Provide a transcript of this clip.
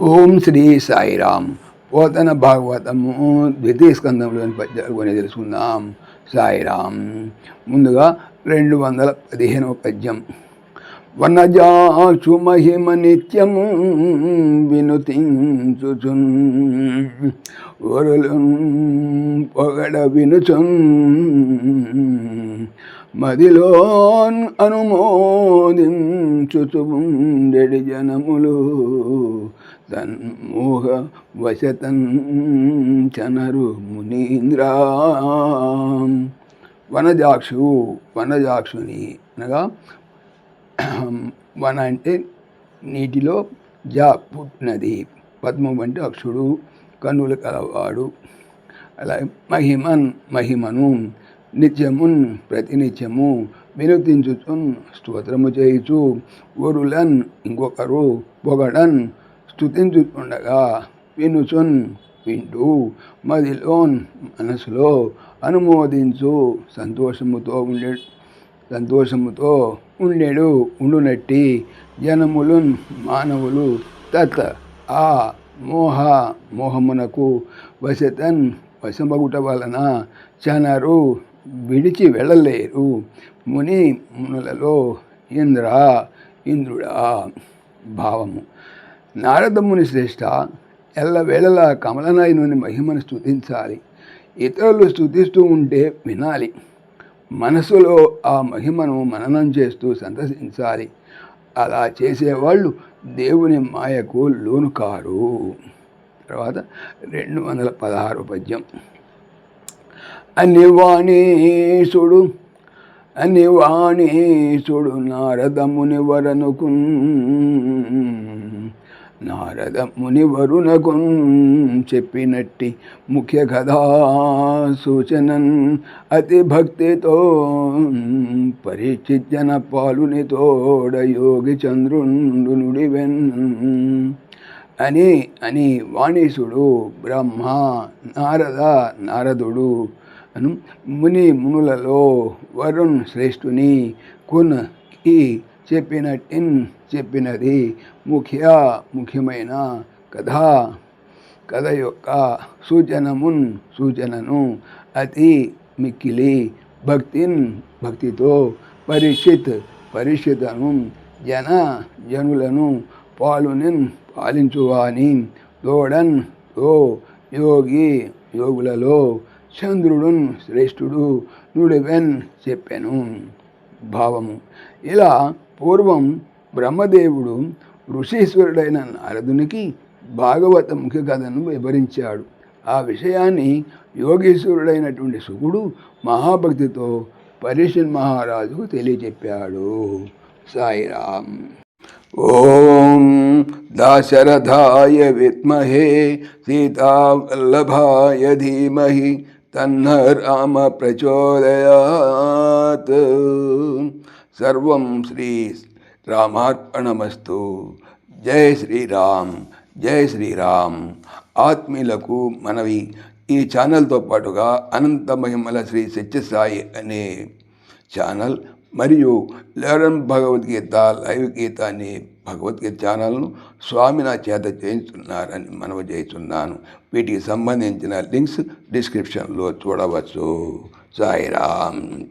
ఓం శ్రీ సాయిరామ్. పోతన భాగవతము ద్వితీయ స్కందంలోని పద్యాలు కొని తెలుసుకుందాం. సాయిరామ్. ముందుగా 215వ పద్యం. వనజాక్షు మహిమ నిత్యము వినుతించుచున్ వరులు పొగడ వినుచున్ మదిలోన్ అనుమోదించుచుండెడి జనములు తన్మోహ వశతన్ చనరు మునీంద్రా. వనజాక్షుని అనగా వన అంటే నీటిలో జా పుట్టినది, పద్మం అంటే అక్షుడు, కన్నులు కలవాడు. అలాగే మహిమను నిత్యమున్ ప్రతినిత్యము వినుతించుచున్ స్తోత్రము చేయుచు వరులన్ ఇంకొకరు పొగడన్ స్తుతించుతుండగా వినుచున్ వింటూ మదిలోన్ మనసులో అనుమోదించు సంతోషముతో ఉండునట్టి జనములున్ మానవులు తత్ ఆ మోహమునకు వశమగుట వలన చనరు విడిచి వెళ్ళలేరు. మునులలో ఇంద్రుడా. భావము. నారదముని శ్రేష్ఠ, ఎల్లవేళలా కమలనయనుని మహిమను స్తుతించాలి. ఇతరులు స్తుతిస్తూ ఉంటే వినాలి. మనసులో ఆ మహిమను మననం చేస్తూ సంతసించాలి. అలా చేసేవాళ్ళు దేవుని మాయకు లోను కారు. తర్వాత 216 పద్యం. అనివాణీసుడు నారదముని వరునకున్ చెప్పినట్టి ముఖ్య కథా సూచనన్ అతి భక్తితో పరిచిజ్జన పాలునితోడ యోగి చంద్రుండు నుడివెన్. అని వాణీసుడు బ్రహ్మ, నారదుడు అను మునులలో వరుణ్ శ్రేష్ఠుని ఈ చెప్పినది ముఖ్యమైన కథ యొక్క సూచనను అతి మిక్కిలి భక్తితో పరిషితను జనులను పాలించువాని తోడన్ యోగులలో చంద్రుడున్ శ్రేష్ఠుడు నుడివెన్ చెప్పెను. భావము. ఇలా పూర్వం బ్రహ్మదేవుడు ఋషీశ్వరుడైన నారదునికి భాగవత ముఖ్య కథను వివరించాడు. ఆ విషయాన్ని యోగీశ్వరుడైనటువంటి శుకుడు మహాభక్తితో పరీక్షిత్ మహారాజుకు తెలియచెప్పాడు. సాయిరామ్. ఓం దాశరథాయ విద్మహే సీతావల్లభాయ ధీమహి తన్న రామ ప్రచోదయాత్. సర్వం శ్రీ రామార్పణమస్తు. జై శ్రీరామ్. జై శ్రీరామ్. ఆత్మీయులకు మనవి, ఈ ఛానల్తో పాటుగా అనంత మహిమల శ్రీ సత్యసాయి అనే ఛానల్ మరియు లెరన్ భగవద్గీత లైవ్ గీత అనే భగవద్గీత ఛానల్ను స్వామి నా చేత చేయించున్నారని మనవి చేస్తున్నాను. వీటికి సంబంధించిన లింక్స్ డిస్క్రిప్షన్లో చూడవచ్చు. సాయిరామ్.